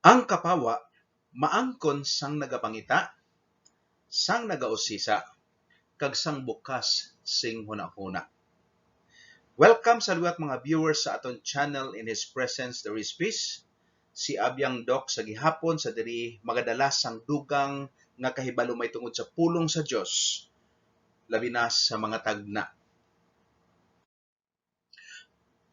Ang kapawa, maangkon sang nagapangita, sang nagausisa, kag sang bukas sing hunahuna. Welcome sa liwat mga viewers sa aton channel In His Presence There is Peace. Si Abyang Doc sa gihapon sa diri magadala sang dugang nga kahibalo may tungod sa pulong sa Dios, labi na sa mga tagna.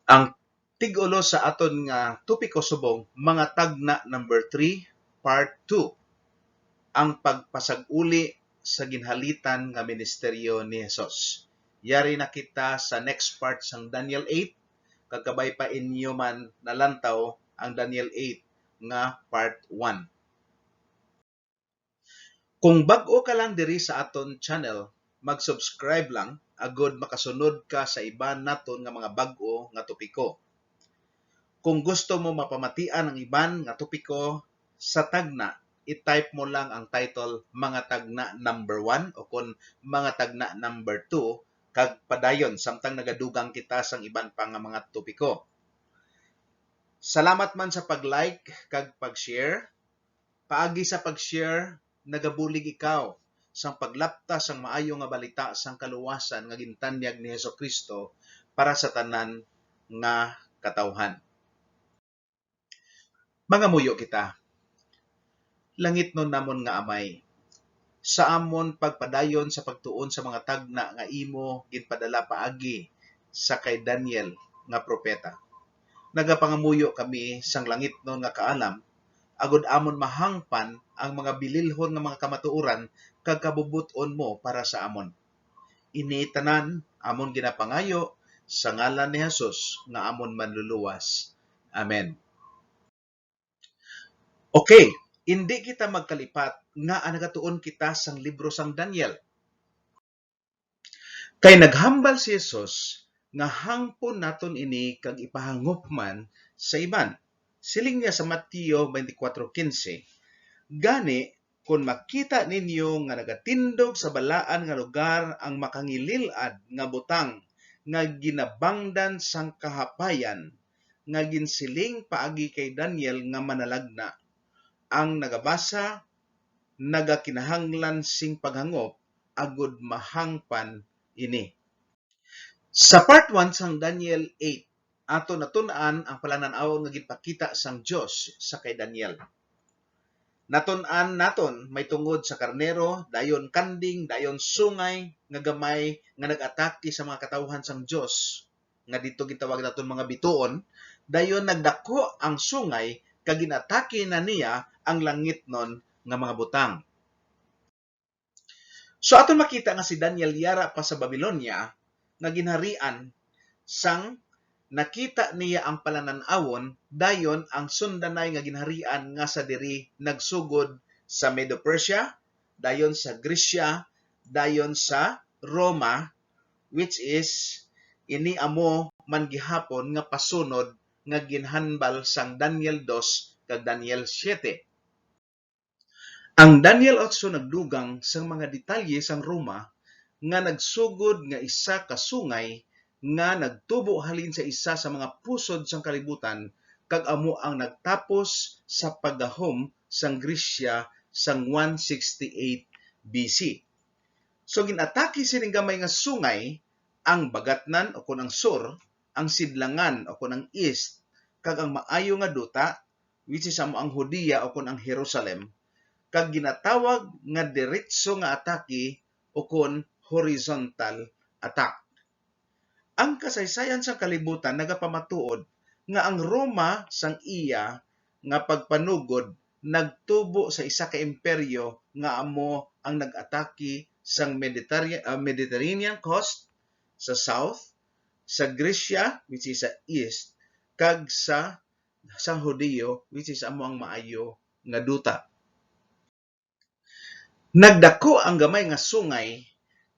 Ang tig-ulo sa aton nga topiko subong, mga tagna number 3, part 2. Ang pagpasag-uli sa ginhalitan nga ministeryo ni Jesus. Yari na kita sa next part sang Daniel 8, kagkabay pa inyo man nalantaw ang Daniel 8 nga part 1. Kung bag-o ka lang diri sa aton channel, mag-subscribe lang agod makasunod ka sa iban naton nga mga bag-o nga topiko. Kung gusto mo mapamatian ang iban nga topiko sa tagna, i-type mo lang ang title mga tagna number 1 o kung mga tagna number 2 kag padayon samtang nagadugang kita sang iban pa nga mga topiko. Salamat man sa pag-like kag pag-share. Paagi sa pag-share, nagabulig ikaw sang paglapta sang maayo nga balita sang kaluwasan nga gintanyag ni Hesukristo para sa tanan nga katawhan. Mga muyo kita. Langit nun namon nga amay. Sa amon pagpadayon sa pagtuon sa mga tagna nga imo ginpadala paagi sa kay Daniel nga propeta. Nagapangamuyo kami sang langit nun nga kaalam, agod amon mahangpan ang mga bililhon nga mga kamatuoran kag kabubuton mo para sa amon. Ini tanan amon ginapangayo sa ngalan ni Jesus nga amon manluluwas. Amen. Okay, hindi kita magkalipat nga nagatuon kita sang libro sang Daniel. Kay naghambal si Jesus nga hangpon naton ini kag ipahangop man sa iban. Siling niya sa Mateo 24:15, gani kung makita ninyo nga nagatindog sa balaan nga lugar ang makangililad nga butang nga ginabangdan sang kahapayan nga ginsiling paagi kay Daniel nga manalagna, ang nagabasa nagakinahanglan sing paghangop agud mahangpan ini. Sa part 1 sang Daniel 8, ato natun-an ang palananaw nga gipakita sang Dios sa kay Daniel. Natun-an naton may tungod sa karnero, dayon kanding, dayon sungay nga gamay nga nag-atake sa mga katawhan sang Dios, nga dito gitawag naton mga bituon. Dayon nagdako ang sungay kag ginatake na niya ang langit nun nga mga butang. So aton makita nga si Daniel yara pa sa Babylonia nga ginharian sang nakita niya ang palananawon, dayon ang sundanay nga ginharian nga sa diri nagsugod sa Medo-Persia, dayon sa Gresya, dayon sa Roma, which is ini amo man gihapon nga pasunod nga ginhanbal sang Daniel 2 kag Daniel 7. Ang Daniel 8 nagdugang sang mga detalye sang Roma nga nagsugod nga isa ka sungay nga nagtubo halin sa isa sa mga pusod sang kalibutan kag amo ang nagtapos sa paggahom sang Gresya sang 168 BC. So ginatake sining gamay nga sungay ang bagatnan o kun ang sur, ang sidlangan o kun ang east, kag ang maayo nga duta, which is amo ang Judea o kun ang Jerusalem, kag ginatawag nga diretso nga atake o kun horizontal attack. Ang kasaysayan sa kalibutan nagapamatuod nga ang Roma sang iya nga pagpanugod nagtubo sa isa ka imperyo nga amo ang nag-atake sang Mediterranean coast sa south, sa Gresya which is sa east, kag sa Judeo which is amo ang maayo nga duta. Nagdako ang gamay nga sungay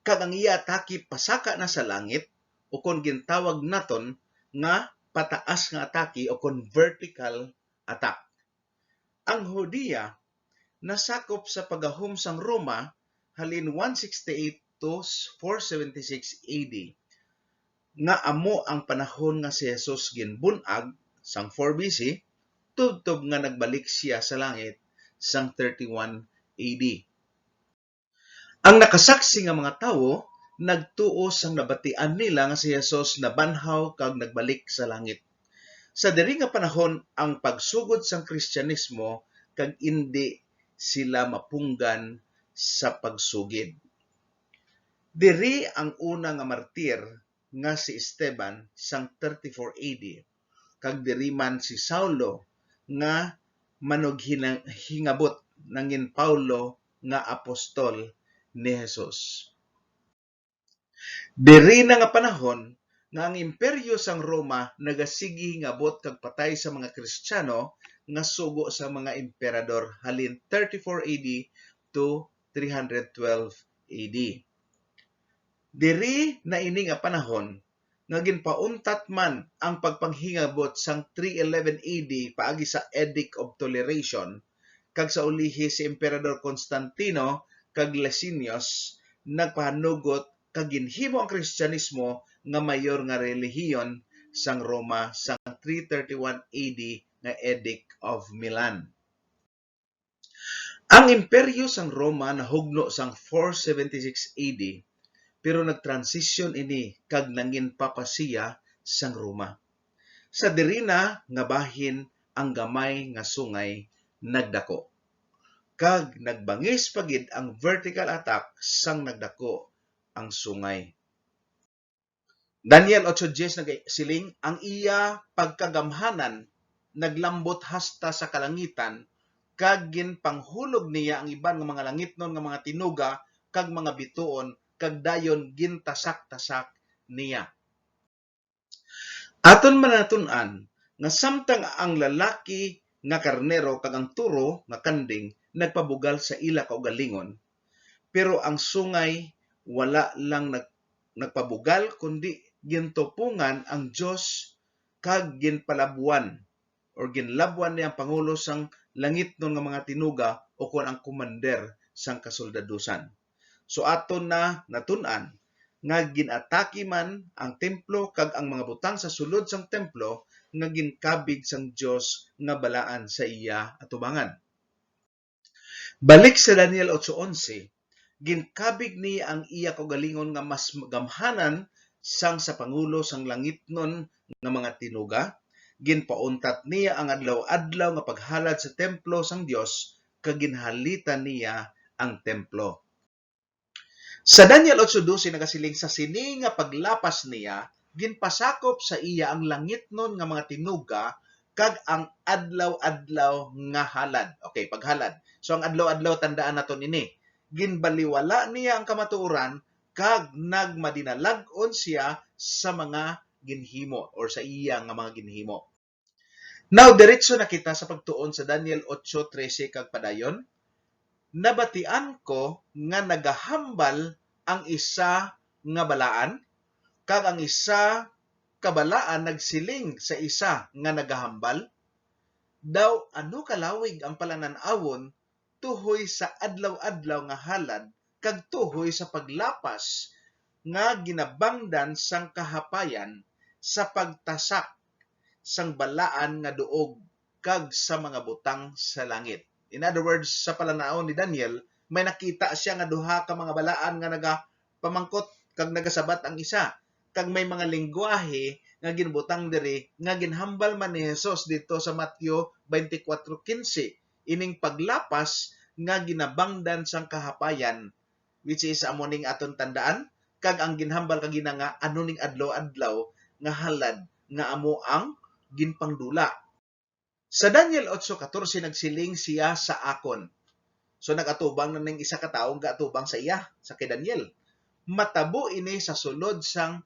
kag ang iya atake pasaka na sa langit o kung gintawag naton nga pataas nga atake o kung vertical attack. Ang Judea nasakop sa paggahom sang Roma halin 168 to 476 AD, nga amo ang panahon nga si Jesus ginbunag sang 4 BC tubtob nga nagbalik siya sa langit sang 31 AD. Ang nakasaksi nga mga tawo nagtuo sang nabatian nila nga si Jesus nabanhaw kag nagbalik sa langit. Sa diri nga panahon ang pagsugod sang Kristyanismo kag indi sila mapunggan sa pagsugid. Diri ang una nga martir nga si Esteban sang 34 AD kag diri man si Saulo nga manughingabot nangin Paulo nga apostol ni Jesus. Diri na nga panahon nga ang imperyo sang Roma nagasigi hingabot kag patay sa mga Kristiyano nga sugo sa mga emperador halin 34 AD to 312 AD. Diri na ini nga panahon nga ginpauntat man ang pagpanghingabot sang 311 AD paagi sa Edict of Toleration kag sa ulihi si Emperador Constantino kag Licinius nagpahanugot kag ginhimo ang Kristyanismo nga mayor nga relihiyon sang Roma sang 331 AD nga Edict of Milan. Ang imperyo sang Roma nahugno sang 476 AD pero nagtransition ini kag nangin papasiya sang Roma. Sa diri na nga bahin ang gamay nga sungay nagdako. Kag nagbangis pagid ang vertical attack sang nagdako ang sungay. Daniel 8:10 nagsiling, ang iya pagkagamhanan naglambot hasta sa kalangitan kag ginpanghulog niya ang iban nga mga langitnon nga mga tinuga kag mga bituon kag dayon gintasak-tasak niya. Aton manatun-an nga samtang ang lalaki nga karnero kag ang turo nga kanding nagpabugal sa ila kaugalingon, pero ang sungay wala lang nagpabugal kundi gintupungan ang Dios kag ginpalabuan or ginlabuan niya ang pangulo sang langitnon nga mga tinuga o kon ang commander sang kasoldadusan. So aton na natun-an nga ginatake man ang templo kag ang mga butang sa sulod sang templo nga ginkabig sang Dios nga balaan sa iya atubangan. Balik sa Daniel 8:11, ginkabig niya ang iya kaugalingon nga mas gamhanan sang sa pangulo sang langitnon nga mga tinuga. Ginpauntat niya ang adlaw-adlaw nga paghalad sa templo sang Dios kag ginhalitan niya ang templo. Sa Daniel 8:12 nagasiling sa sini nga paglapas niya ginpasakop sa iya ang langitnon nga mga tinuga kag ang adlaw-adlaw nga halad. Okay, paghalad. So ang adlaw-adlaw tandaan naton ini. Ginbaliwala niya ang kamatuoran kag nagmadinalag-on siya sa mga ginhimo or sa iya nga mga ginhimo. Now diretso na kita sa pagtuon sa Daniel 8:13 kag padayon. Nabatian ko nga nagahambal ang isa nga balaan kag ang isa kabalaan nagsiling sa isa nga nagahambal daw ano kalawig ang palanan-awon tuhoy sa adlaw-adlaw nga halad kag tuhoy sa paglapas nga ginabangdan sang kahapayan sa pagtasak sang balaan nga duog kag sa mga butang sa langit. In other words, sa palanaon ni Daniel, may nakita siya nga duha ka mga balaan nga nagapamangkot kag nagasabat ang isa. Kag may mga lengguwahe nga ginbutang diri nga ginhambal man ni Jesus dito sa Mateo 24:15. Ining paglapas nga ginabangdan sang kahapayan, which is amoning aton tandaan, kag ang ginhambal kag gina nga anuning adlaw-adlaw nga halad nga amo ang ginpangdula. Sa Daniel 8:14 nagsiling siya sa akon. So nagatubang na ning isa ka tawo gatubang sa iya, sa kay Daniel. Matabo ini sa sulod sang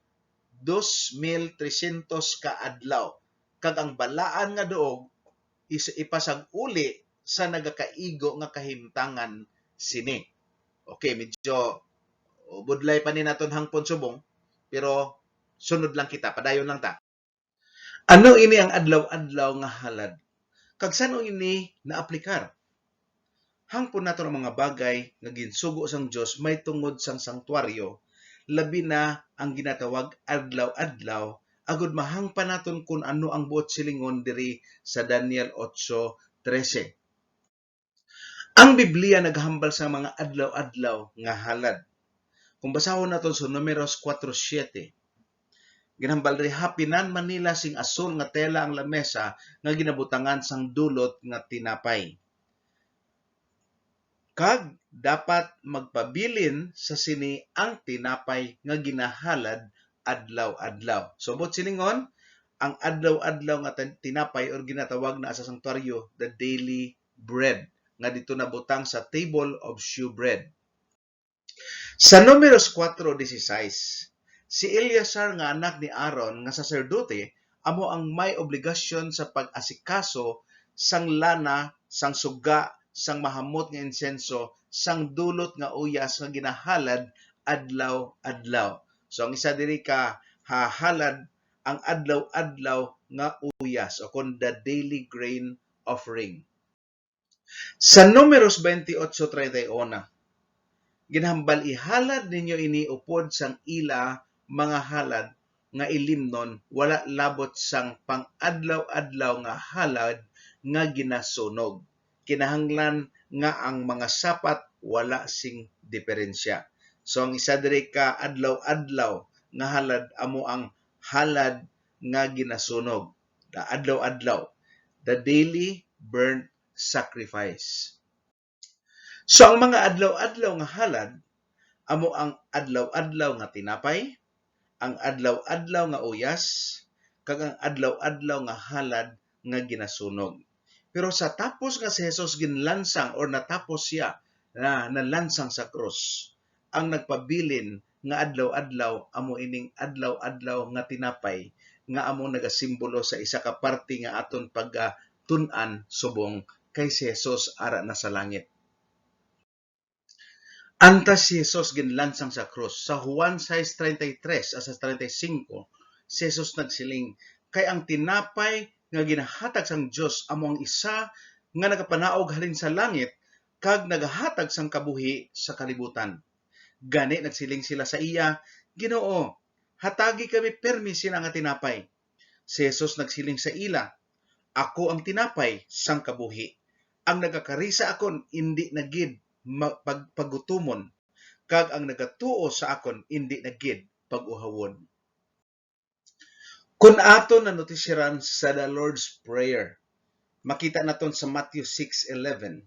2,300 ka adlaw. Kag ang balaan nga duog ipasag uli sa nagakaigo nga kahimtangan sini. Okay, medyo budlay pa ni naton hangpon subong, pero sunod lang kita, padayon lang ta. Ano ini ang adlaw-adlaw nga halad? Kag sano ini naaplikar? Hangpon nato ang mga bagay nga ginsugo sang Dios may tungod sang sanktuaryo, labi na ang ginatawag adlaw-adlaw agud mahangpan naton kung ano ang buot silingon diri sa Daniel 8:13. Ang Biblia naghambal sa mga adlaw-adlaw nga halad. Kung basahon naton sa Números 4:7, ginhambal diri hapinan Manila sing asul nga tela ang lamesa nga ginabutangan sang dulot nga tinapay. Kag dapat magpabilin sa sini ang tinapay nga ginahalad adlaw-adlaw. So bot silingon, ang adlaw-adlaw nga tinapay or ginatawag na sa sanctuaryo the daily bread nga dito nabutang sa table of shewbread. Sa Números 4:16, si Eleazar nga anak ni Aaron nga saserdote amo ang may obligasyon sa pag-asikaso sang lana, sang suga, sang mahamot nga insenso, sang dulot nga uyas nga ginahalad adlaw-adlaw. So ang isa diri ka hahalad ang adlaw-adlaw nga uyas o kon the daily grain offering. Sa Números 28:31, ginhambal ihalad ninyo ini upod sang ila mga halad nga ilimnon wala labot sang pang-adlaw-adlaw nga halad nga ginasunog. Kinahanglan nga ang mga sapat wala sing diferensya. So ang isa diri ka adlaw-adlaw nga halad amo ang halad nga ginasunog. The adlaw-adlaw, the daily burnt sacrifice. So ang mga adlaw-adlaw nga halad amo ang adlaw-adlaw nga tinapay, ang adlaw-adlaw nga uyas, kag ang adlaw-adlaw nga halad nga ginasunog. Pero sa tapos nga si Jesus ginlansang or natapos siya na nalansang sa krus, ang nagpabilin nga adlaw-adlaw amo ining adlaw-adlaw nga tinapay nga amo nagasimbolo sa isa ka parte nga aton pagtun-an subong kay si Jesus ara na sa langit. Antas si Jesus ginlansang sa krus. Sa Juan 6:33 asa 35, si Jesus nagsiling, kay ang tinapay nga ginahatag sang Dios amo ang isa nga nagapanaog halin sa langit kag nagahatag sang kabuhi sa kalibutan. Gani nagsiling sila sa iya, Ginoo, hatagi kami permi sina nga tinapay. Si Jesus nagsiling sa ila, ako ang tinapay sang kabuhi. Ang nagakarisa akon indi na gid paggutumon, kag ang nagatuo sa akon indi na gid pag-uhawon. Kung ato na notisyaran sa the Lord's Prayer, makita naton sa Matthew 6:11,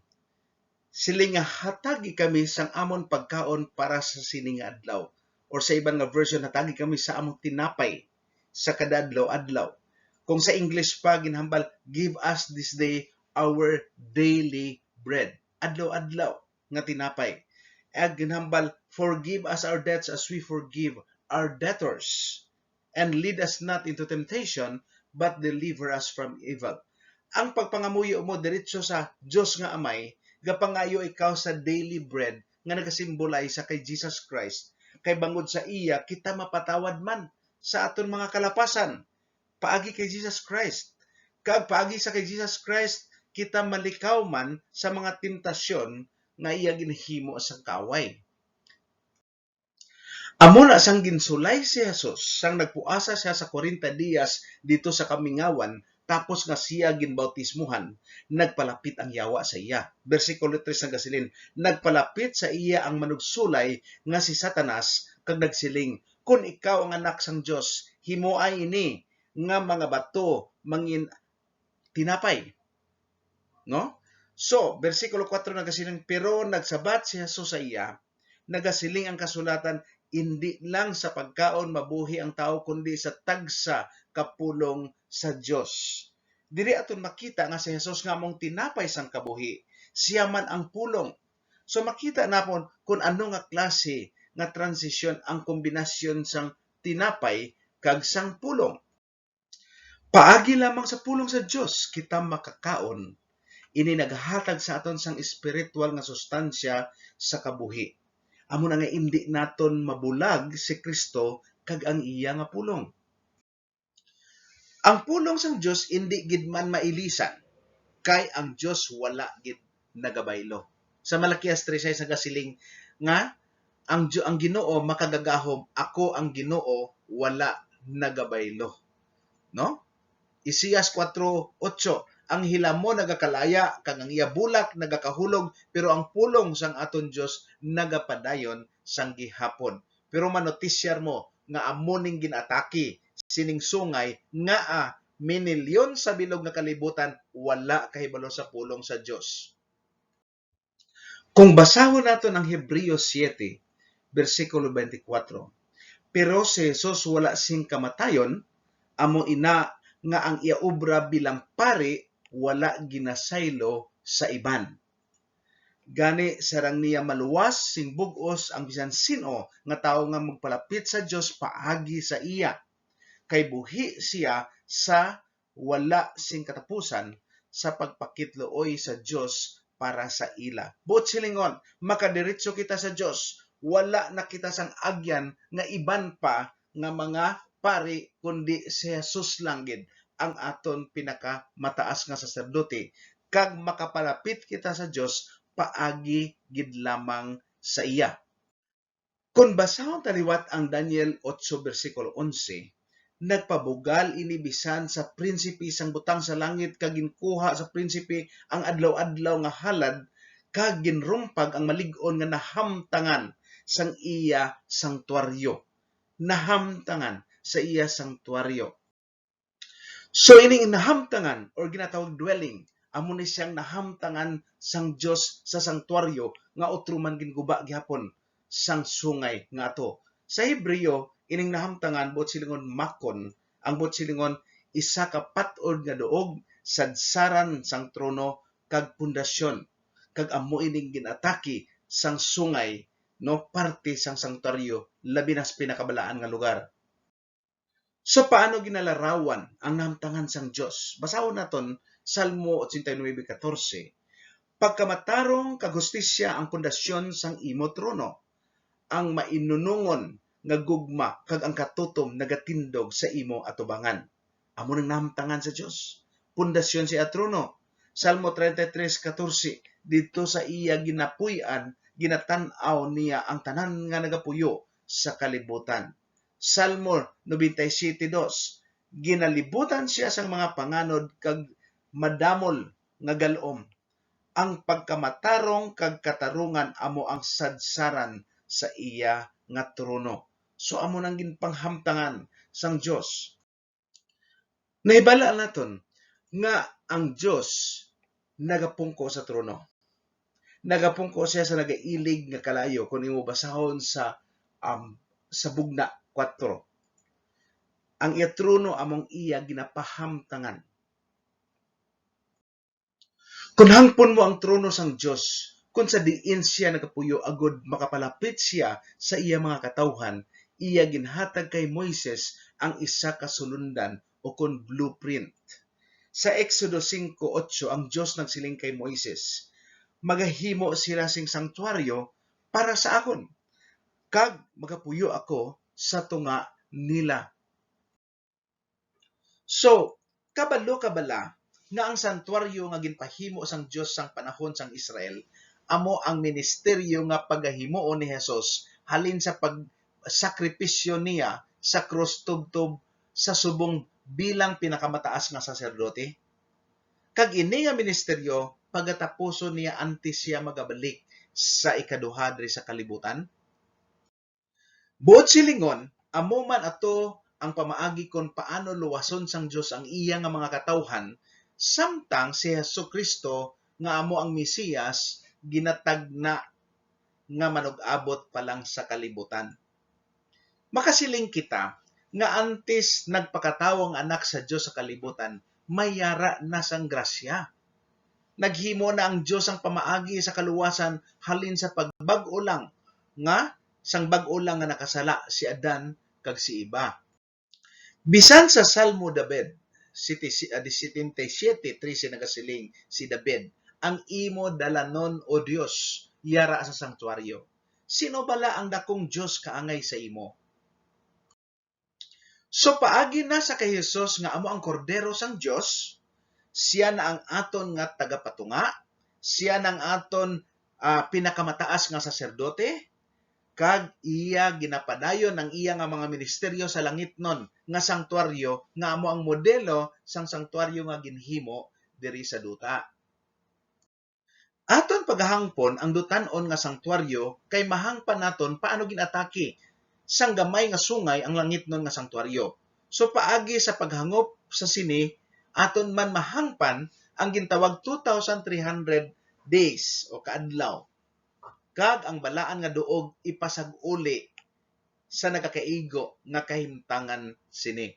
siling nga hatagi kami sang amon pagkaon para sa sining nga adlaw. Or sa ibang nga version, hatagi kami sa among tinapay sa kada adlaw-adlaw. Kung sa English pa, ginhambal, give us this day our daily bread. Adlaw-adlaw nga tinapay. At ginhambal, forgive us our debts as we forgive our debtors. And lead us not into temptation, but deliver us from evil. Ang pagpangamuyo mo diretso sa Diyos nga Amay, gapangayo ikaw sa daily bread nga nagasimbolay sa kay Jesus Christ. Kay bangod sa iya, kita mapatawad man sa aton mga kalapasan. Paagi kay Jesus Christ. Kag paagi sa kay Jesus Christ, kita malikaw man sa mga tentasyon nga iya ginhimo sa kaway. Amo na sang ginsulay si Jesus, sang nagpuasa siya sa 40 días dito sa Kamingawan, tapos nga siya ginbautismuhan, nagpalapit ang yawa sa iya. Versikulo 3 ng gasilin, nagpalapit sa iya ang manugsulay nga si Satanas, kag nagsiling, kung ikaw ang anak sang Dios, himuay ini nga mga bato mangin tinapay. No? So, versikulo 4 ng gasilin, pero nagsabat si Jesus sa iya, nagasiling ang kasulatan, hindi lang sa pagkaon mabuhi ang tao, kundi sa tagsa kapulong sa Dios. Diri aton makita nga si Jesus nga mong tinapay sang kabuhi, siya man ang pulong. So makita napon kung ano nga klase nga transisyon ang kombinasyon sang tinapay kag sang pulong. Paagi lamang sa pulong sa Dios kita makakaon. Ini naghatag sa aton sang espiritual nga sustansya sa kabuhi. Amo na nga indi naton mabulag si Kristo kag ang iya nga pulong. Ang pulong sang Dios indi gid man mailisan, kay ang Dios wala gid nagabaylo. Sa Malakias 3:6 nagasiling nga ang Ginoo makagagahom, ako ang Ginoo wala nagabaylo. no? Isaias 4:8, ang hilamo nagakalaya kag ang iya bulak nagakahulog, pero ang pulong sang aton Dios nagapadayon sang gihapon. Pero manotisyar mo nga amuning ginataki sining sungay nga minilyon sa bilog nga kalibutan wala kahibalo sa pulong sa Dios. Kung basahon nato ang Hebreo 7, versikulo 24, pero si Jesus wala sing kamatayon, amo ina nga ang iya obra bilang pari wala ginasaylo sa iban. Gani sarang niya maluwas sing bug-os ang bisan sino nga tawo nga magpalapit sa Dios paagi sa iya. Kay buhi siya sa wala sing katapusan sa pagpakitlooy sa Dios para sa ila. Buot silingon, makadiretso kita sa Dios. Wala na kita sang agyan nga iban pa nga mga pari kundi si Jesus lang gid ang aton pinaka mataas nga saserdote kag makapalapit kita sa Dios paagi gid lamang sa iya. Kung basahon taliwat ang Daniel 8 versikulo 11, nagpabugal ini bisan sa prinsipe sang butang sa langit kag ginkuha sa prinsipe ang adlaw-adlaw nga halad kag ginrumpag ang malig-on nga nahamtangan sang iya sanktuaryo. Nahamtangan sa iya sanktuaryo. So ining nahamtangan or ginatawag dwelling, amo ni siyang nahamtangan sang Dios sa sanktuaryo nga otro man ginguba gihapon sang sungay nga ato. Sa Hebreo, ining nahamtangan buot silingon makon, ang buot silingon isa ka pat-od nga duog sadsaran sang trono kag pundasyon. Kag amo ining ginataki sang sungay, no, parte sang sanktuaryo labi na sa pinakabalaan nga lugar. So paano ginalarawan ang nahamtangan sang Dios? Basahon naton Salmo 89:14. Pagkamatarong kag hustisya ang pundasyon sang imo trono, ang mainunungon nga gugma kag ang katutom nagatindog sa imo atubangan. Amo nang nahamtangan sa Dios. Pundasyon sa trono. Salmo 33:14, dito sa iya ginapuy-an, ginatan-aw niya ang tanan nga nagapuyo sa kalibutan. Salmo 97:2, ginalibutan siya sang mga panganod kag madamol nga galom. Ang pagkamatarong kag katarungan amo ang sadsaran sa iya nga trono. So amo nang ginpanghamtangan sang Dios. Nahibala naton nga ang Dios nagapungko sa trono. Nagapungko siya sa nagailig nga kalayo kung imo basahon sa bugna 4. Ang iya trono among iya ginapahamtangan. Kung hangpon mo ang trono sang Dios, kung sa diin siya nagapuyo agud makapalapit siya sa iya mga katawhan, iya ginhatag kay Moises ang isa ka sulundan o kun blueprint. Sa Exodo 5:8, ang Dios nagsiling kay Moises, magahimo sila sing sanktuaryo para sa akon, kag magapuyo ako sa tunga nila. So, kabalo-kabala nga ang santuaryo nga ginpahimo sang Dios sang panahon sang Israel amo ang ministeryo nga pagahimoon ni Jesus halin sa pagsakripisyo niya sa krus tubtob sa subong bilang pinakamataas nga saserdote. Kag ini nga ministeryo pagatapuso niya antes siya magabalik sa ikaduha diri sa kalibutan. Buot silingon, amo man ato ang pamaagi kon paano luwason sang Dios ang iya nga mga katawhan samtang si Jesucristo nga amo ang Mesiyas ginatagna nga manug-abot pa lang sa kalibutan. Makasiling kita nga antes nagpakatawang anak sa Dios sa kalibutan, mayara na sang grasya. Naghimo na ang Dios ang pamaagi sa kaluwasan halin sa pagbag-o lang nga sang bag-o lang nga nakasala si Adan kag si Eva. Bisan sa Salmo David 77:13 nagasiling si David, ang imo dalanon o Dios yara sa sanktuaryo. Sino bala ang dakong Dios kaangay sa imo? So paagi na sa kay Jesus nga amo ang kordero sang Dios, siya na ang aton nga tagapatunga, siya na ang aton pinakamataas nga saserdote, kag iya ginapadayon ang iya nga mga ministeryo sa langitnon nga sanktuaryo nga amo ang modelo sang sanktuaryo nga ginhimo diri sa duta. Aton paghahangpon ang dutanon nga sanktuaryo kay mahangpan naton paano ginatake sang gamay nga sungay ang langitnon nga sanktuaryo. So paagi sa paghangop sa sini, aton man mahangpan ang gintawag 2,300 days o kaadlaw. Kag ang balaan nga duog ipasag-uli sa nagakaigo nga kahimtangan sini.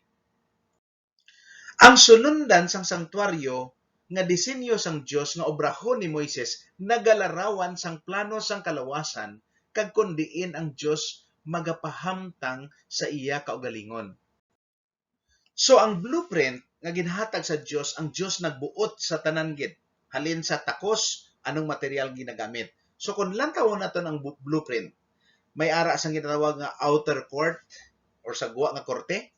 Ang sulundan sang sanktuaryo nga disenyo sang Dios nga obrahon ni Moises nagalarawan sang plano sang kalawasan kag kundiin ang Dios magapahamtang sa iya kaugalingon. So ang blueprint nga ginhatag sa Dios, ang Dios nagbuot sa tanan gid halin sa takos anong material ginagamit. So kung lantawon naton ang blueprint, may ara sang ginatawag nga outer court or sa guwa nga korte,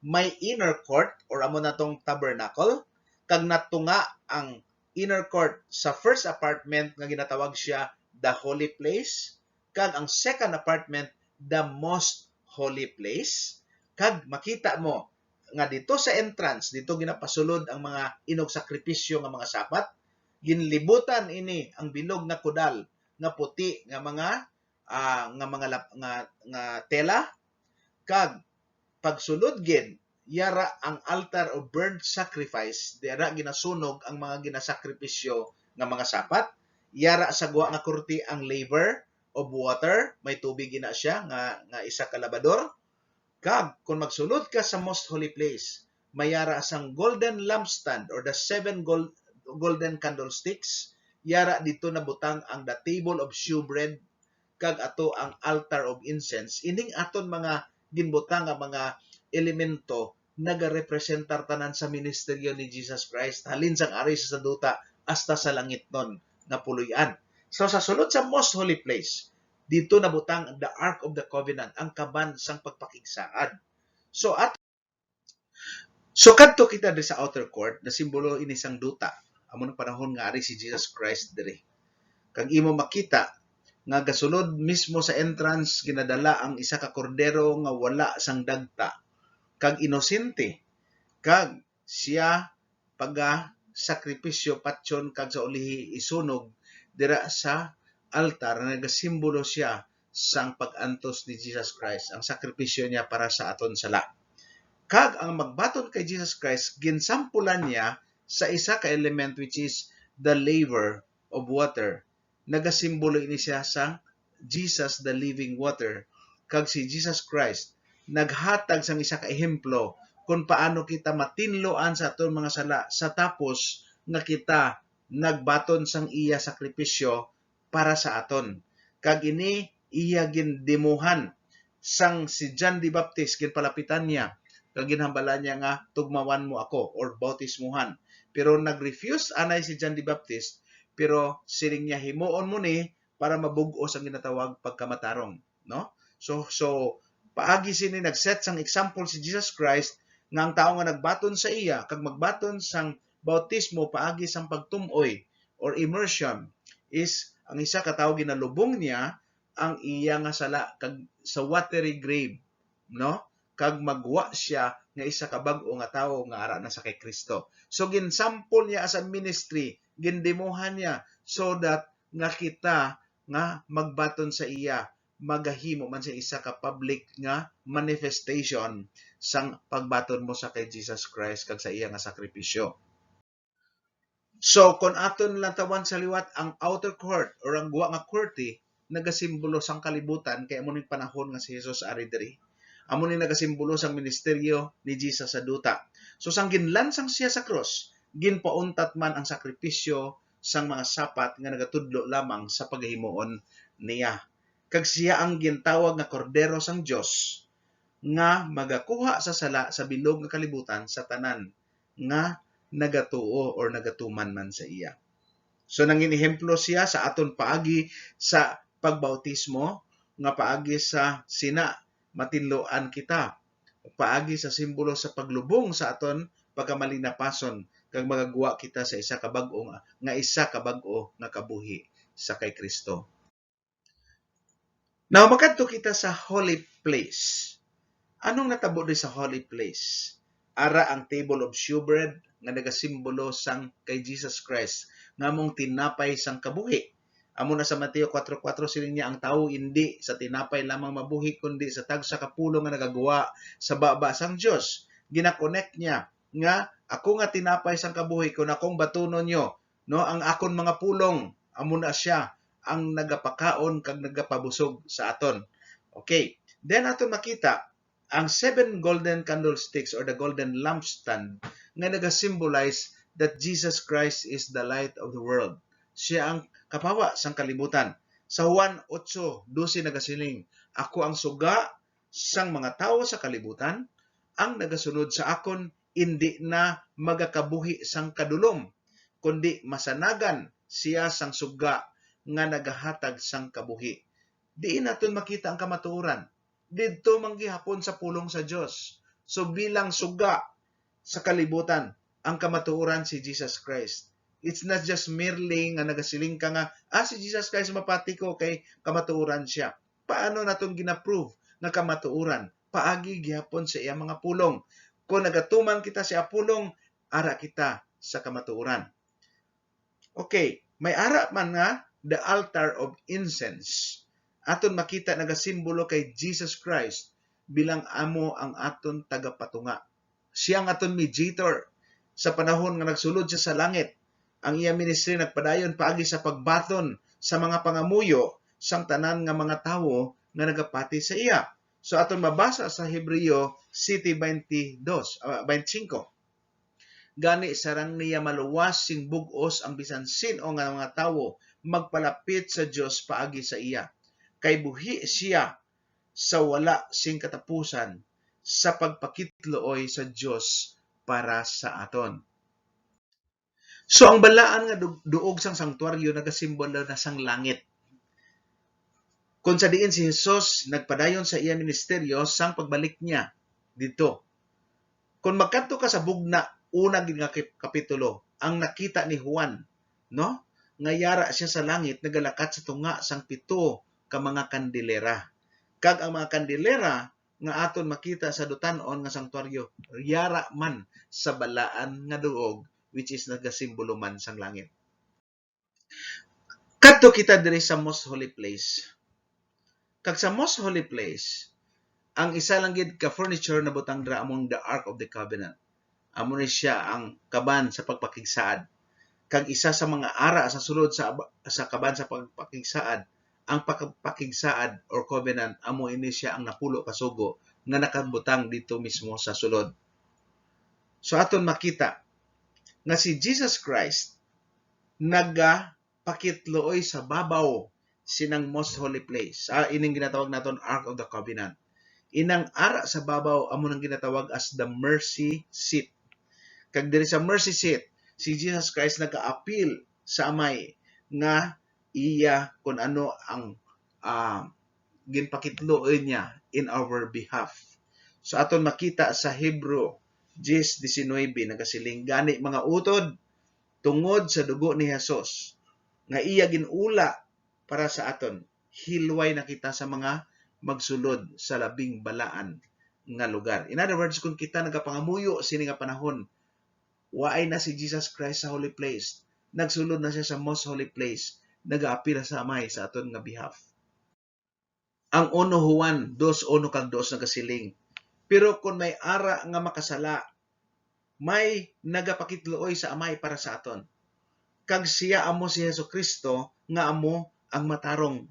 may inner court or amo natong tabernacle, kag natunga ang inner court sa first apartment nga ginatawag siya the holy place, kag ang second apartment the most holy place. Kag makita mo nga dito sa entrance, dito ginapasulod ang mga inog sakripisyo nga mga sapat, ginlibutan ini ang bilog nga kudal nga puti nga mga nga tela, kag pagsulod gid yara ang altar of burnt sacrifice, dira ginasunog ang mga ginasakripisyo nga mga sapat. Yara sa guwa nga kurti ang laver of water, may tubig gina siya nga isa ka labador. Kag kung magsulod ka sa most holy place, mayara sang golden lampstand or the seven golden candlesticks. Yara dito nabutang ang the table of shewbread, kag ato ang altar of incense. Ining aton mga ginbutang nga mga elemento nagarepresentar tanan sa ministeryo ni Jesus Christ halin sang ari sa duta hasta sa langitnon na puloy-an. So sa sulod sa most holy place, dito nabutang the Ark of the Covenant, ang kaban sang pagpakigsaad. So kadto kita diri sa outer court na simbolo ini sang duta. Amo ng panahon nga ari si Jesus Christ diri. Kag imo makita nga gasulod mismo sa entrance ginadala ang isa ka kordero nga wala sang dagta kag inosente, kag siya paga sakripisyo patyon kag sa ulihi isunog dira sa altar nga nagasimbolo siya sang pag-antos ni Jesus Christ, ang sakripisyo niya para sa aton sala. Kag ang magbaton kay Jesus Christ ginsampulan niya sa isa ka element which is the laver of water. Nagasimbolo ini siya sang Jesus the living water, kag si Jesus Christ naghatag sang isa ka ehemplo kung paano kita matinloan sa aton mga sala sa tapos nga kita nagbaton sang iya sakripisyo para sa aton. Kag ini iya gindimuhan sang si John the Baptist ginpalapitan niya kag ginhambalan niya nga tugmawan mo ako or bautismuhan. Pero nag-refuse anay si John the Baptist, pero siling niya himuon mo ni para mabug-os ang ginatawag pagkamatarong, no? So paagi sini nag-set sang example si Jesus Christ nga ang tao nga nagbaton sa iya kag magbaton sang bautismo paagi sang pagtum-oy or immersion is ang isa ka tawo ginalubong niya ang iya nga sala kag sa watery grave, no? Kag magwa siya nga isa ka bag-o nga tawo nga ara na sa kay Kristo. So ginsample niya as a ministry, gindemohan niya so that nga kita nga magbaton sa iya, magahimo man sa isa ka public nga manifestation sang pagbaton mo sa kay Jesus Christ kag sa iya nga sakripisyo. So kung aton lang tawan sa liwat ang outer court or ang guwa nga korte, nagasimbolo sang kalibutan kay amo ning panahon nga si Jesus ari diri. Amo ni nagasimbolo sang ministeryo ni Jesus sa duta. So sang ginlansang siya sa cross, ginpauntat man ang sakripisyo sang mga sapat nga nagatudlo lamang sa paghimuon niya. Kag siya ang gintawag nga kordero sang Dios nga magakuha sa sala sa bilog nga kalibutan sa tanan nga nagatuo or nagatuman man sa iya. So nangin ehemplo siya sa aton paagi sa pagbautismo nga paagi sa sina matinloan kita, paagi sa simbolo sa paglubong sa aton pagkamalinapason kag magagwa kita sa isa ka bag-o nga kabuhi sa kay Kristo. Now, makadto kita sa holy place. Anong natabo di sa holy place? Ara ang table of shewbread nga nagasimbolo sang kay Jesus Christ nga mong tinapay sang kabuhi. Amo na sa Mateo 4:4 sining niya, ang tao hindi sa tinapay lamang mabuhi kundi sa tagsa ka pulong nga nagagawa sa baba sang Dios. Gina-connect niya nga ako nga tinapay sang kabuhi kung akong batunon nyo, no, ang akon mga pulong, amo na siya ang nagapakaon kag nagapabusog sa aton. Okay. Then aton makita ang 7 golden candlesticks or the golden lampstand nga nagasimbolize that Jesus Christ is the light of the world. Siya ang kapawa sang kalibutan. Sa Juan 8:12 nagasiling, ako ang suga sang mga tao sa kalibutan, ang nagasunod sa akon hindi na magakabuhi sang kadulom, kundi masanagan siya sang suga nga nagahatag sang kabuhi. Diin naton makita ang kamatuoran. Didto manggihapon sa pulong sa Dios. So bilang suga sa kalibutan, ang kamatuoran si Jesus Christ. It's not just merely nga nagasiling ka nga, si Jesus Christ mapati ko kay kamatuoran siya. Paano naton gina-prove nga kamatuoran? Paagi gihapon sa iya mga pulong. Kung nagatuman kita sa pulong, ara kita sa kamatuoran. Okay, may ara man nga the altar of incense. Aton makita nagasimbolo kay Jesus Christ bilang amo ang aton tagapatunga. Siya ang aton mediator sa panahon nga nagsulod siya sa langit. Ang iya ministry nagpadayon paagi sa pagbaton sa mga pangamuyo sang tanan nga mga tawo nga nagapati sa iya. So aton mabasa sa Hebreo 7:25. Gani sarang niya maluwas sing bug-os ang bisan sino nga mga tawo magpalapit sa Dios paagi sa iya. Kay buhi siya sa wala sing katapusan sa pagpakitlooy sa Dios para sa aton. So ang balaan nga duog sang sanktuaryo nagasimbolo na sang langit. Kung sa diin si Jesus nagpadayon sa iya ministeryo sang pagbalik niya dito. Kung magkadto ka sa bugna una gid nga kapitulo, ang nakita ni Juan, no? Nga yara siya sa langit nagalakat sa tunga sang 7 ka mga kandelera. Kag ang mga kandelera nga aton makita sa dutanon nga sanktuaryo, yara man sa balaan nga duog, which is nagasimbolo man sang langit. Kadto kita diri sa most holy place. Kag sa most holy place, ang isa lang gid ka furniture na butang dra among the Ark of the Covenant. Amo ni siya ang kaban sa pagpakigsaad. Kag isa sa mga ara sa sulod sa kaban sa pagpakigsaad, ang pagpakigsaad or covenant, amo ini siya ang napulo kasugo nga nakabutang dito mismo sa sulod. So aton makita nga si Jesus Christ nagpakitlooy sa babaw sinang most holy place. Ining ginatawag naton Ark of the Covenant. Inang ara sa babaw amo nang ginatawag as the mercy seat. Kag diri sa mercy seat, si Jesus Christ nag-appeal sa Amay nga iya kung ano ang ginpakitlooy niya in our behalf. So aton makita sa Hebrew 10:19 nagasiling, gani mga utod tungod sa dugo ni Jesus nga iya ginula para sa aton, hilway na kita sa mga magsulod sa labing balaan nga lugar. In other words, kung kita nagapangamuyo sini nga panahon, waay na si Jesus Christ sa holy place, nagsulod na siya sa most holy place, nag-aapil sa Amay sa aton nga behalf. Ang 1 Juan 2:1-2 nagasiling, pero kung may ara nga makasala, may nagapakitlooy sa Amay para sa aton. Kag siya amo si Jesucristo nga amo ang matarong.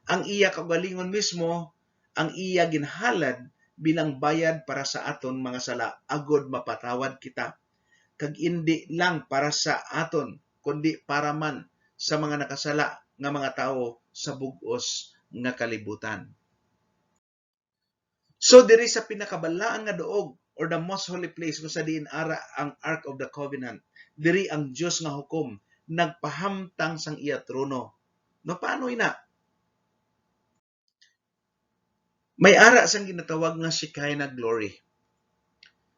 Ang iya kagalingon mismo, ang iya ginhalad bilang bayad para sa aton mga sala, agod mapatawad kita. Kag indi lang para sa aton, kundi para man sa mga nakasala nga mga tao sa bug-os nga kalibutan. So diri sa pinakabalaan nga duog or the most holy place kung sa diin ara ang Ark of the Covenant, diri ang Dios nga hukom nagpahamtang sang iya trono. No paano ina? May ara sang ginatawag nga Shekinah glory.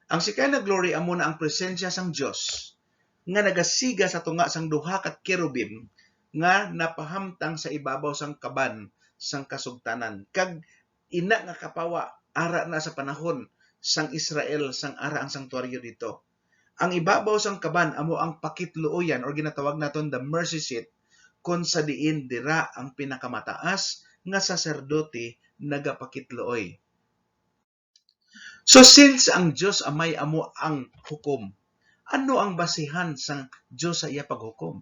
Ang Shekinah glory amo na ang presensya sang Dios nga nagasiga sa tunga sang duha ka kerubim nga napahamtang sa ibabaw sang kaban sang kasugtanan. Kag ina nga kapawa ara na sa panahon sang Israel sang ara ang sanktuaryo dito. Ang ibabaw sang kaban amo ang pakitluoyan or ginatawag naton the mercy seat kung sa diin dira ang pinakamataas nga saserdote nagapakitluoy. So since ang Dios amay amo ang hukom, ano ang basihan sang Dios sa iya paghukom?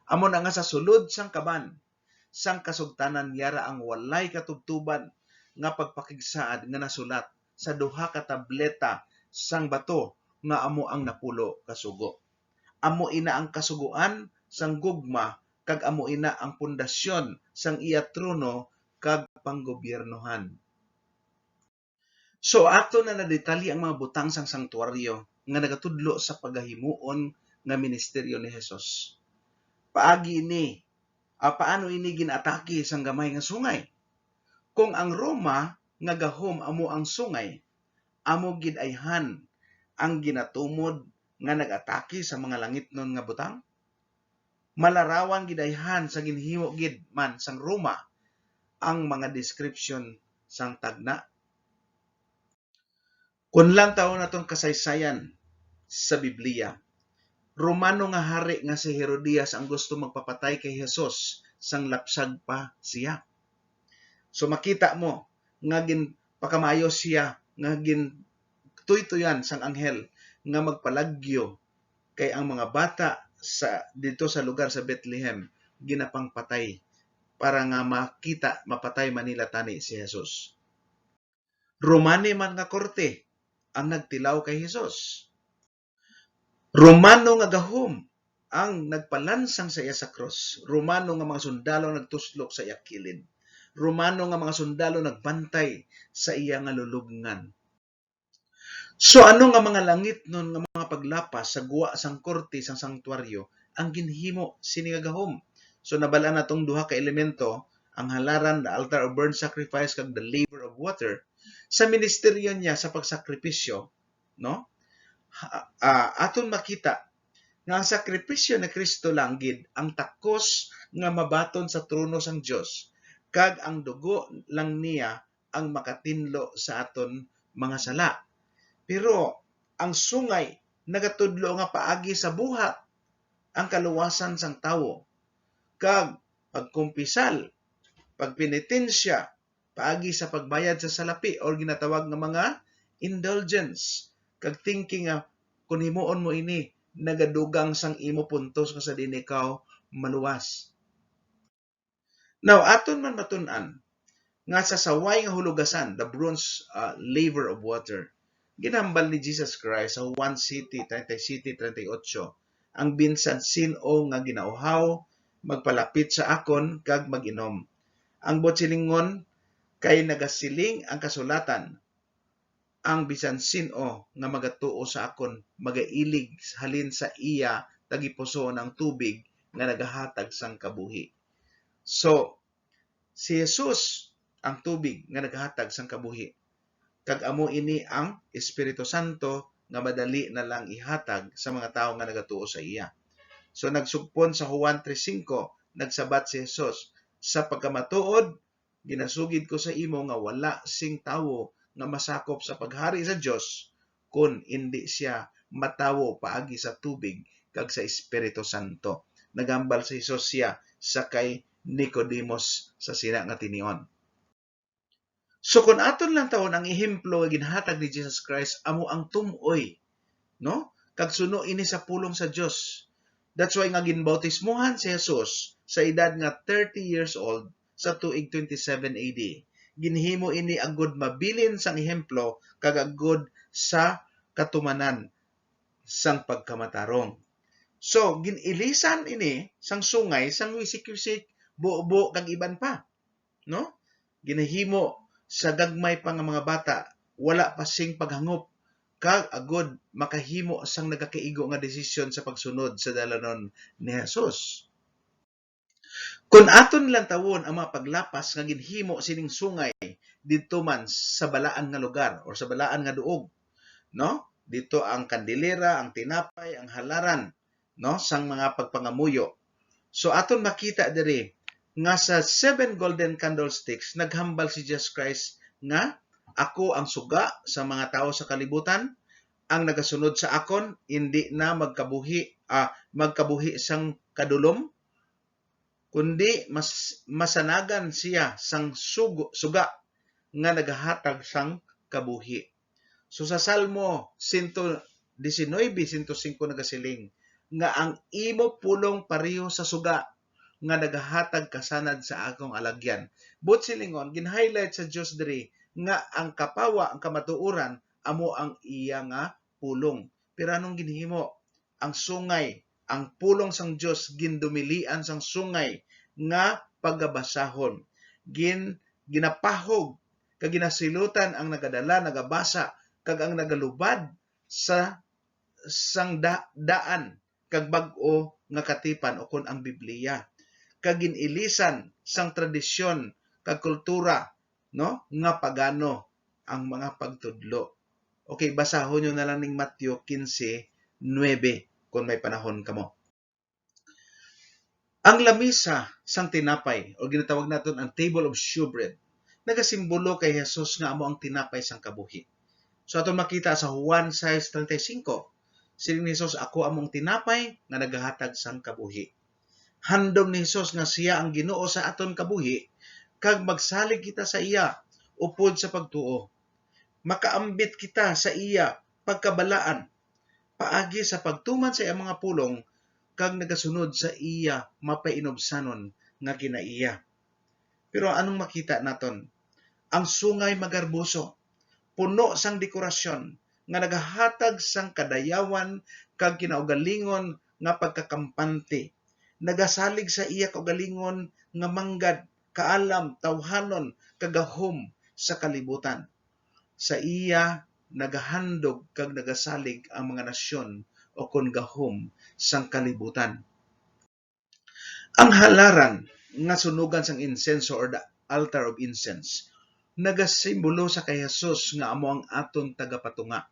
Amo na nga sa sulod sang kaban, sang kasugtanan yara ang walay katubtuban nga pagpakigsaad nga nasulat sa duha ka tableta sang bato nga amo ang napulo kasugo. Amo ina ang kasuguan sang gugma kag amo ina ang pundasyon sang iya trono kag panggobiernohan. So ato na nadetalye ang mga butang sang sanktuaryo nga nagatudlo sa pagahimuon nga ministeryo ni Hesus. Paagi ini, paano ini ginatake sang gamay nga sungay? Kung ang Roma nga gahom amo ang sungay, amo gid ayhan ang ginatumod nga nagatake sa mga langitnon nga butang? Malarawan gid ayhan sa ginhimo gid man sang Roma ang mga description sang tagna. Kung lang taon natong kasaysayan sa Biblia, Romano nga hari nga si Herodias ang gusto magpapatay kay Jesus sang lapsag pa siya. So makita mo nga pakamayo siya nga tuytuyan sang anghel nga magpalagyo kay ang mga bata dito sa lugar sa Bethlehem ginapangpatay para nga mapatay manila tani si Jesus. Romani man nga korte ang nagtilaw kay Jesus. Romano nga gahom ang nagpalansang sa iya sa cross. Romano nga mga sundalo nagtuslok sa iya kilid. Romano nga mga sundalo nagbantay sa iya nga lulubngan. So ano nga mga langit nun nga mga paglapas sa guwa sang korte sang sanktuaryo ang ginhimo sini nga gahom. So nabalaan natong duha ka elemento, ang halaran, the altar of burnt sacrifice kag the laver of water sa ministeryo niya sa pagsakripisyo, no? Aton makita nga ang sakripisyo ni Kristo lang gid ang takos nga mabaton sa trono sang Dios kag ang dugo lang niya ang makatinlo sa aton mga sala. Pero ang sungay nagatudlo nga paagi sa buhat ang kaluwasan sang tawo kag pagkumpisal, pagpenitensya paagi sa pagbayad sa salapi or ginatawag nga mga indulgence. Kag thinking nga kung himuon mo ini nagadugang sang imo puntos nga sa dinhi ikaw maluwas. Now aton man matun-an nga sa saway nga hulugasan, the bronze laver of water, ginambal ni Jesus Christ sa Juan 30:38, ang bisan sin-o nga ginauhaw magpalapit sa akon kag mag-inom. Ang botsilingon kay nagasiling ang kasulatan, ang bisan sin-o nga magatuo sa akon magailig halin sa iya tagipuso ng tubig nga nagahatag sang kabuhi. So si Jesus ang tubig nga nagahatag sang kabuhi. Kag amo ini ang Espiritu Santo nga madali na lang ihatag sa mga tao nga nagatuo sa iya. So nagsugpon sa Juan 3:5, nagsabat si Jesus, sa pagkamatuod ginasugid ko sa imo nga wala sing tawo nga masakop sa paghari sa Dios kun hindi siya matawo paagi sa tubig kag sa Espiritu Santo. Nagambal si Jesus siya sa kay Nicodemus sa sina nga tinion. So kung aton lang taon ang ehemplo nga ginhatag ni Jesus Christ amo ang tum-oy, no? Kag suno ini sa pulong sa Dios. That's why nga ginbautismuhan si Jesus sa edad nga 30 years old sa tuig 27 AD. Ginhimo ini agud mabilin sang ehemplo kag agud sa katumanan sang pagkamatarong. So ginilisan ini sang sungay sang wisik-wisik, buo-buo kag iban pa, no? Ginahimo sa gagmay pa nga mga bata, wala pa sing paghangop kag agud makahimo sang nagakaigo nga desisyon sa pagsunod sa dalanon ni Jesus. Kung aton lang tawon ang mga paglapas nga ginhimo sining sungay didto man sa balaan nga lugar o sa balaan nga duog, no? Dito ang kandilera, ang tinapay, ang halaran, no, sang mga pagpangamuyo. So aton makita diri nga sa 7 golden candlesticks naghambal si Jesus Christ nga ako ang suga sa mga tao sa kalibutan, ang nagasunod sa akon hindi na magkabuhi sang kadulom, kundi masanagan siya sang suga nga nagahatag sang kabuhi. So sa Salmo 119:105 nagasiling nga ang imo pulong pareho sa suga nga nagahatag kasanad sa akong alagyan. But silingon gin-highlight sa Dios diri nga ang kapawa, ang kamatuoran amo ang iya nga pulong. Pero anong ginhimo? Ang sungay, ang pulong sang Dios gindumilian sang sungay nga pagabasahon. Ginapahog kag ginasilutan ang nagadala, nagabasa kag ang nagalubad sa sang daan kag bag-o nga katipan o kun ang Biblia, kag ginilisan sang tradisyon kag kultura, no, nga pagano ang mga pagtudlo. Okay, basahon nyo na lang ning Mateo 15:9 kung may panahon kamo. Ang lamisa sang tinapay o ginatawag naton ang table of shewbread nagasimbolo kay Jesus nga amo ang tinapay sang kabuhi. So aton makita sa Juan 6:35, siling ni Jesus, ako among tinapay nga nagahatag sang kabuhi. Handom ni Jesus nga siya ang Ginoo sa aton kabuhi kag magsalig kita sa iya upod sa pagtuo. Makaambit kita sa iya pagkabalaan paagi sa pagtuman sa iyang mga pulong kag nagasunod sa iya mapainobsanon nga kinaiya. Pero anong makita naton? Ang sungay magarbuso, puno sang dekorasyon nga nagahatag sang kadayawan kag kinaugalingon nga pagkakampante. Nagasalig sa iya kaugalingon nga manggad, kaalam, tawhanon, kagahom sa kalibutan. Sa iya nagahandog kag nagasalig ang mga nasyon o kon gahom sang kalibutan. Ang halaran nga sunugan sang insenso or the altar of incense nagasimbolo sa kay Jesus nga amo ang aton tagapatunga.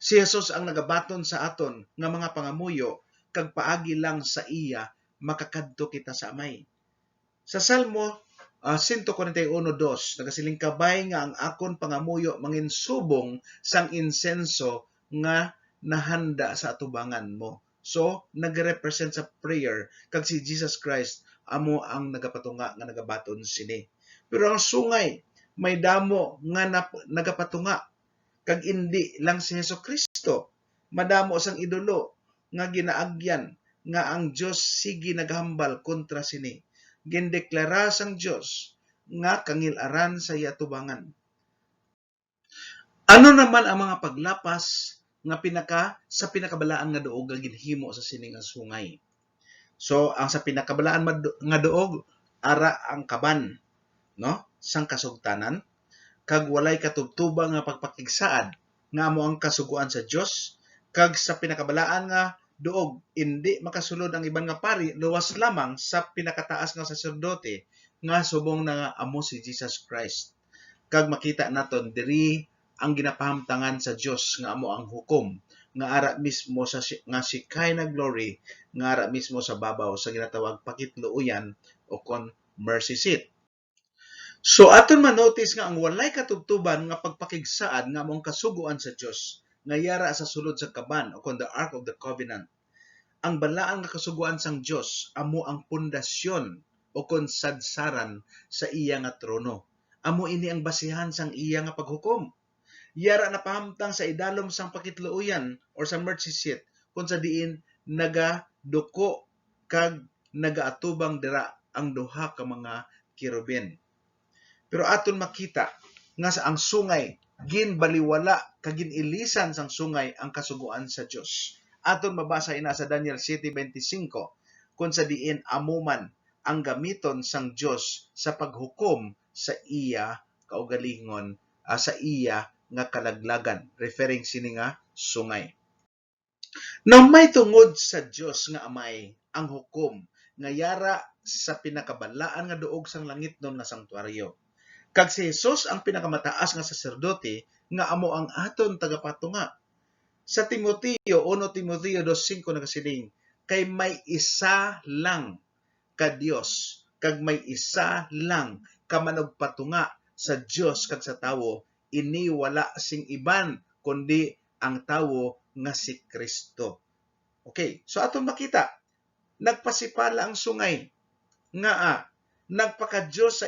Si Jesus ang nagabaton sa aton nga mga pangamuyo kag paagi lang sa iya makakadto kita sa Amay. Sa Salmo 141:2 nagasiling kabay nga ang akon pangamuyo manginsubong sang insenso nga nahanda sa atubangan mo. So nagrepresent sa prayer kag si Jesus Christ amo ang nagapatunga nga nagabaton sini. Pero ang sungay may damo nga nagapatunga kag indi lang si Jesucristo. Madamo sang idolo nga ginaagyan nga ang Dios sige naghambal kontra sini. Gindeklara sang Dios nga kangilaran sa yatubangan. Ano naman ang mga paglapas nga sa pinakabalaan nga duog nga ginhimo sa sini nga sungay? So ang sa pinakabalaan nga duog ara ang kaban, no, sang kasugtanan kag walay katubtubang nga pagpakigsaad nga amo ang kasuguan sa Dios, kag sa pinakabalaan nga duog indi makasulod ang iban nga pari luwas lamang sa pinakataas nga saserdote nga subong na nga amo si Jesus Christ. Kag makita naton diri ang ginapahamtangan sa Dios nga amo ang hukom nga ara mismo sa nga Shekinah glory nga ara mismo sa babaw sa ginatawag pakitluoyan o kon mercy seat. So aton manotice nga ang walay katubtuban nga pagpakigsaad nga among kasuguan sa Dios nga yara sa sulod sa kaban o kon the Ark of the Covenant. Ang balaan nga kasuguan sang Dios amo ang pundasyon o kon sadsaran sa iya nga trono. Amo ini ang basihan sang iya nga paghukom. Yara na pahamtang sa idalom sang pakitluoyan or sa mercy seat kung sa diin nagaduko kag nagaatubang dira ang duha ka mga kirubin. Pero aton makita nga sa ang sungay ginbaliwala kag ginilisan sang sungay ang kasuguan sa Dios. Aton mabasa ina sa Daniel 7:25 kung sa diin amuman ang gamiton sang Dios sa paghukom sa iya kaugalingon, sa iya nga kalaglagan, referring sini nga sungay. Now may tungod sa Dios nga Amay ang hukom nga yara sa pinakabalaan nga duog sang langit non nga sanktuaryo. Kag si Jesus ang pinakamataas nga saserdote nga amo ang aton tagapatunga. Sa Timoteo 1 Timoteo 2:5 nagasiling, kay may isa lang ka Dios kag may isa lang ka manugpatunga sa Dios kag sa tawo, ini wala sing iban kundi ang tawo nga si Kristo. Okay, so aton makita, nagpasipala ang sungay nga nagpaka-Diyos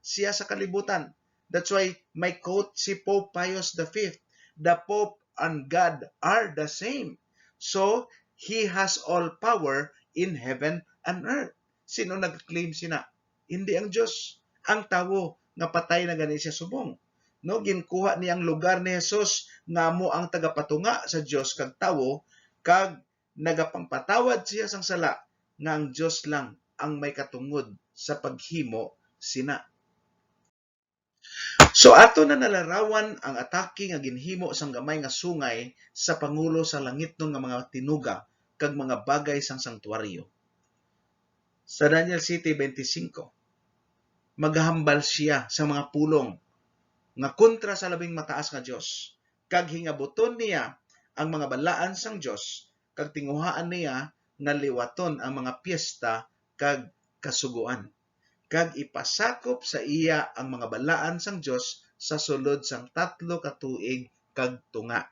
siya sa kalibutan. That's why may quote si Pope Pius V, the Pope and God are the same. So, He has all power in heaven and earth. Sino nag-claim sina? Hindi ang Diyos. Ang tawo nga patay na gani siya subong. No, ginkuha niyang lugar ni Jesus nga mo ang tagapatunga sa Diyos kag tawo, kag nagapangpatawad siya sang sala nga ang Diyos lang ang may katungod sa paghimo sina. So ato na nalarawan ang atake nga ginhimo sang gamay nga sungay sa pangulo sa langit nga mga tinuga kag mga bagay sang sanktuaryo. Sa Daniel 7:25, maghambal siya sa mga pulong nga kontra sa labing mataas nga Dios, kag hingabuton niya ang mga balaan sang Dios, kag tinguhaan niya nga liwaton ang mga piyesta kag kasuguan, kag ipasakop sa iya ang mga balaan sang Dios sa sulod sang 3 ka tuig kag tunga.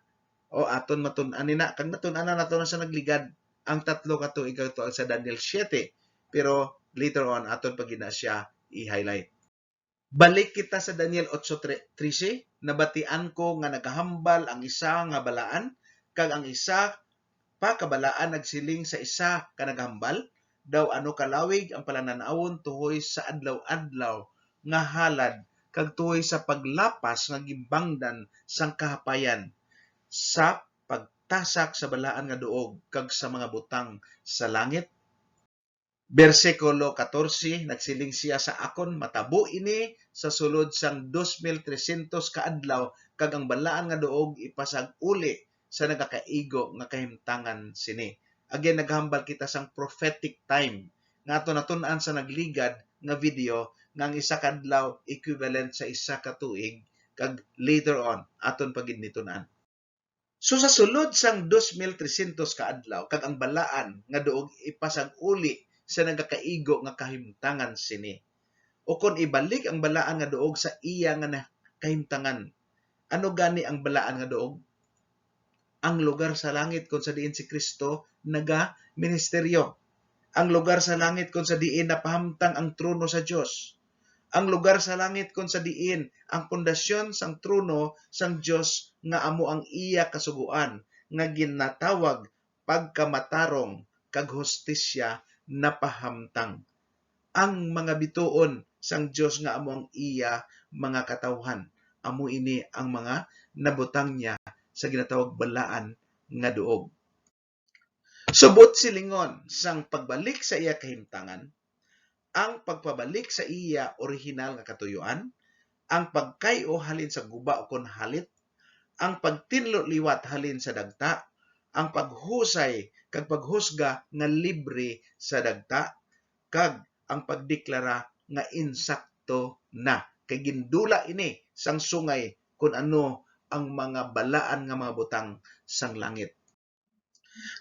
O aton matun-an nina, kag matun-anan nato na sa nagligad ang 3 ka tuig kag tunga sa Daniel 7, pero later on aton pag gina siya i-highlight. Balik kita sa Daniel 8:13, nabatian ko nga nagahambal ang isa nga balaan, kag ang isa pa kabalaan nagsiling sa isa ka naghambal, daw ano kalawig ang palananawon tuhoy sa adlaw-adlaw nga halad, kag tuhoy sa paglapas nga gimbangdan sang kahapayan, sa pagtasak sa balaan nga duog kag sa mga butang sa langit. Bersikulo 14, nagsiling siya sa akon, matabo ini sa sulod sang 2,300 ka adlaw, kag ang balaan nga duog ipasag uli sa nagakaigo nga kahimtangan sini. Again, naghambal kita sang prophetic time nga ato natun-an sa nagligad nga video nga ang isa ka adlaw equivalent sa isa ka tuig, kag later on aton pagidnitun-an. So sa sulod sang 2,300 ka adlaw, kag ang balaan nga duog ipasag uli sa nagakaigo nga kahimtangan sini. O kung ibalik ang balaan nga duog sa iya nga kahimtangan, ano gani ang balaan nga duog? Ang lugar sa langit kung sa diin si Kristo naga-ministeryo. Ang lugar sa langit kung sa diin napahamtang ang trono sa Dios. Ang lugar sa langit kung sa diin ang pundasyon sang trono sang Dios nga amo ang iya kasuguan nga ginatawag pagkamatarong kag hustisya napahamtang. Ang mga bituon sang Dios nga amo ang iya mga katawhan, amo ini ang mga nabutang niya sa ginatawag balaan nga duog. Subot silingon sang pagbalik sa iya kahimtangan, ang pagpabalik sa iya orihinal nga katuyuan, ang pagkayo halin sa guba o kon halit, ang pagtinlo liwat halin sa dagta, ang paghusay kag paghusga nga libre sa dagta, kag ang pagdeklara nga insakto na. Kay gindula ini sang sungay kung ano ang mga balaan nga mga butang sang langit.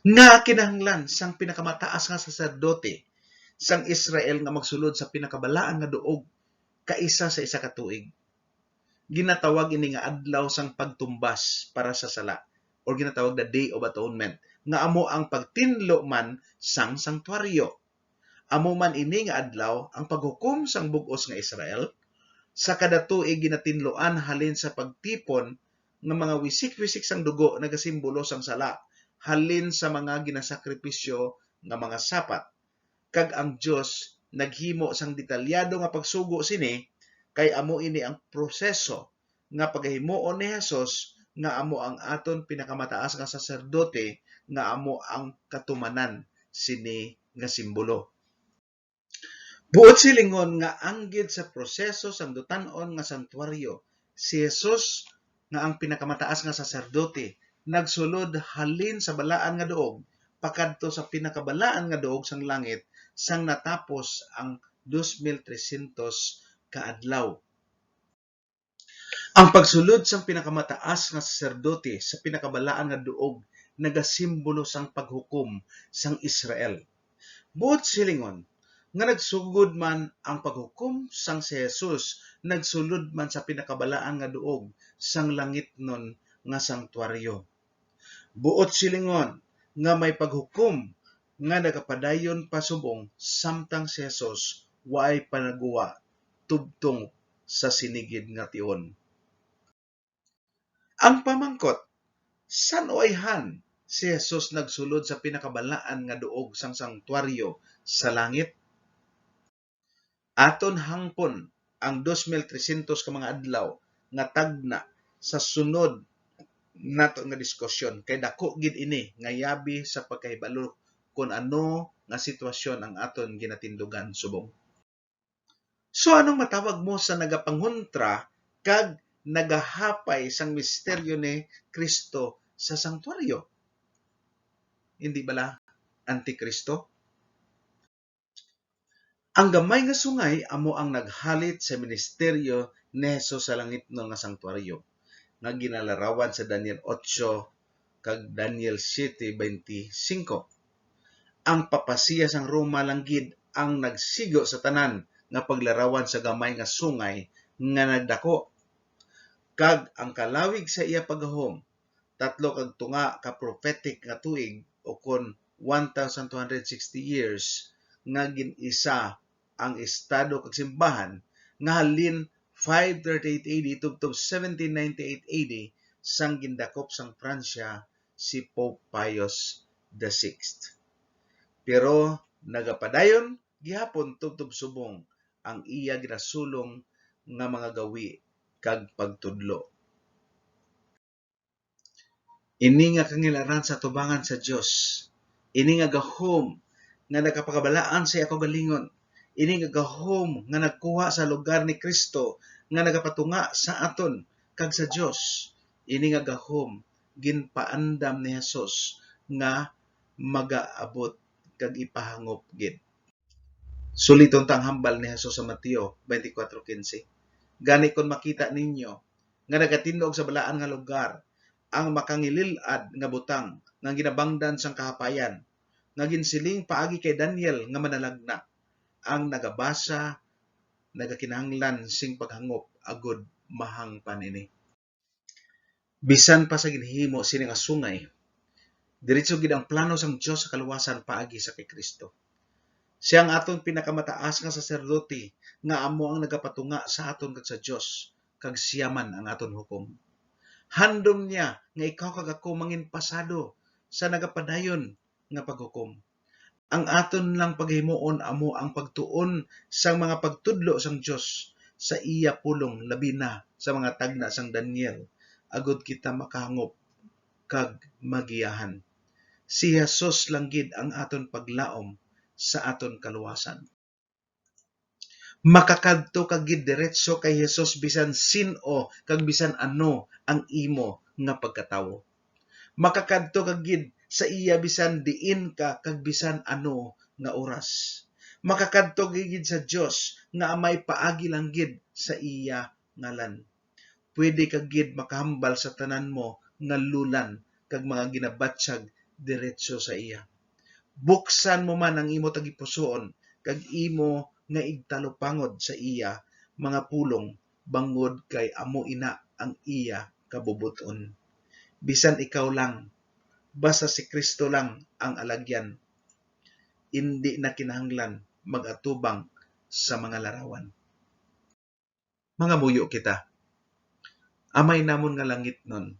Nga kinahanglan sang pinakamataas nga saserdote sang Israel nga magsulod sa pinakabalaan nga duog kaisa sa isa ka tuig. Ginatawag ini nga adlaw sang pagtumbas para sa sala, or ginatawag the Day of Atonement, nga amo ang pagtinlo man sang sanktuaryo. Amo man ini nga adlaw ang paghukom sang bug-os nga Israel, sa kada tuig ginatinloan halin sa pagtipon ng mga wisik-wisik sang dugo nagasimbolo sang sala, halin sa mga ginasakripisyo nga mga sapat. Kag ang Dios naghimo sang detalyado nga pagsugo sini, kay amo ini ang proseso nga paghimuon ni Jesus nga amo ang aton pinakamataas nga saserdote, nga amo ang katumanan sini nga simbolo. Buot silingon nga anggid sa proseso sang dutan-on nga santuaryo, si Jesus nga ang pinakamataas nga saserdote nagsulod halin sa balaan nga duog pakadto sa pinakabalaan nga duog sang langit sang natapos ang 2,300 ka adlaw. Ang pagsulod sang pinakamataas nga saserdote sa pinakabalaan nga duog nagasimbolo sang paghukom sang Israel. Buot silingon, nga nagsugod man ang paghukom sang si Jesus, nagsulod man sa pinakabalaan nga duog sang langitnon nga sanktuaryo. Buot silingon nga may paghukom nga nagapadayon pasubong samtang si Jesus waay panaguwa tubtong sa sinigid nga tion. Ang pamangkot, san oyhan si Jesus nagsulod sa pinakabalaan nga duog sang sanktuaryo sa langit? Aton hangpon ang 2,300 ka mga adlaw nga tagna sa sunod nato nga diskusyon kay dako gid ini nga yabi sa pagkahibalo kung ano nga sitwasyon ang aton ginatindugan subong. So anong matawag mo sa nagapanghuntra kag nagahapay sang misteryo ni Kristo sa sanktuaryo? Hindi bala Antikristo? Ang gamay nga sungay amo ang naghalit sa ministeryo ni Jesus sa langitnon nga sanktuaryo nga ginalarawan sa Daniel 8 kag Daniel 7:25. Ang papasiya sang Roma lang gid ang nagsigo sa tanan nga paglarawan sa gamay nga sungay nga nagdako. Kag ang kalawig sa iya paggahom, 3 kag tunga ka prophetic nga tuig o kon 1,260 years nga gin-isa ang estado kag simbahan nga halin 538 AD tubtob 1798 AD sang gindakop sang Pransya si Pope Pius VI. Pero nagapadayon gihapon tubtob subong ang iya ginasulong nga mga gawi kag pagtudlo. Ini nga kangilaran sa tubangan sa Dios. Ini nga gahom nga nakapakabalaan sa ako galingon. Ini nga gahom nga nagkuha sa lugar ni Kristo nga nagapatunga sa aton kag sa Dios. Ini nga gahom ginpaandam ni Jesus nga magaabot kag ipahangop gid. Suliton tang hambal ni Jesus sa Mateo 24:15. Gani kon makita ninyo nga nagatindog sa balaan nga lugar ang makangililad nga butang nga ginabangdan sang kahapayan nga ginsiling paagi kay Daniel nga manalagna, ang nagabasa nagakinahanglan sing paghangop agud mahangpan ini. Bisan pa sa ginhimo sini nga sungay, diretso gid ang plano sang Dios sa kaluwasan paagi sa kay Kristo. Siya ang aton pinakamataas nga saserdote nga amo ang nagapatunga sa aton kag sa Dios kag siya man ang aton hukom. Handom niya nga ikaw kag ako mangin pasado sa nagapadayon nga paghukom. Ang aton lang paghimuon amo ang pagtuon sang mga pagtudlo sang Dios sa iya pulong labi na sa mga tagna sang Daniel agud kita makahangop kag magiyahan. Si Jesus lang gid ang aton paglaom sa aton kaluwasan. Makakadto kag gid diretso kay Jesus bisan sin-o kag bisan ano ang imo nga pagkatawo. Makakadto kag gid sa iya bisan diin ka kag bisan ano nga oras. Makakadto gid sa Dios nga amay paagi lang gid sa iya ngalan. Pwede kag gid makahambal sa tanan mo nga lulan kag mga ginabatsyag diretso sa iya. Buksan mo man ang imo tagipusoon kag imo nga igtalupangod sa iya mga pulong bangod kay amo ina ang iya kabubuton. Bisan ikaw lang, basta si Kristo lang ang alagyan, hindi na kinahanglan mag-atubang sa mga larawan. Mga muyo kita, amay namon nga langit nun,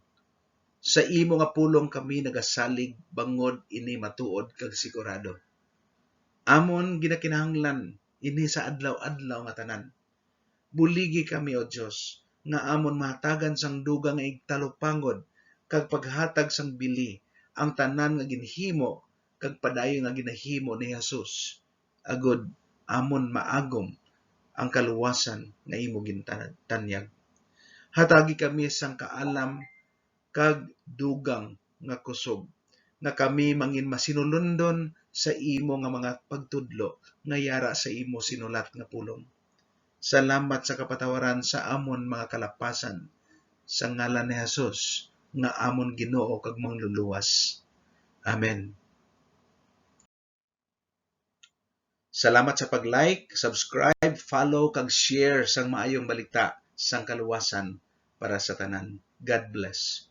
sa imo nga pulong kami nagasalig bangod ini matuod kag sigurado. Amon ginakinahanglan ini sa adlaw-adlaw nga tanan. Buligi kami o Dios nga amon mahatagan sang dugang nga igtalupangod kag paghatag sang bili ang tanan nga ginhimo kag padayon nga ginahimo ni Jesus. Agud amon maagom ang kaluwasan nga imo gintanyag. Hatagi kami sang kaalam kag dugang nga kusog nga kami mangin masinulundon sa imo nga mga pagtudlo nga yara sa imo sinulat nga pulong. Salamat sa kapatawaran sa amon mga kalapasan sa ngalan ni Jesus nga amon Ginoo kag mangluluwas. Amen. Salamat sa pag-like, subscribe, follow, kag share sang maayong balita sang kaluwasan para sa tanan. God bless.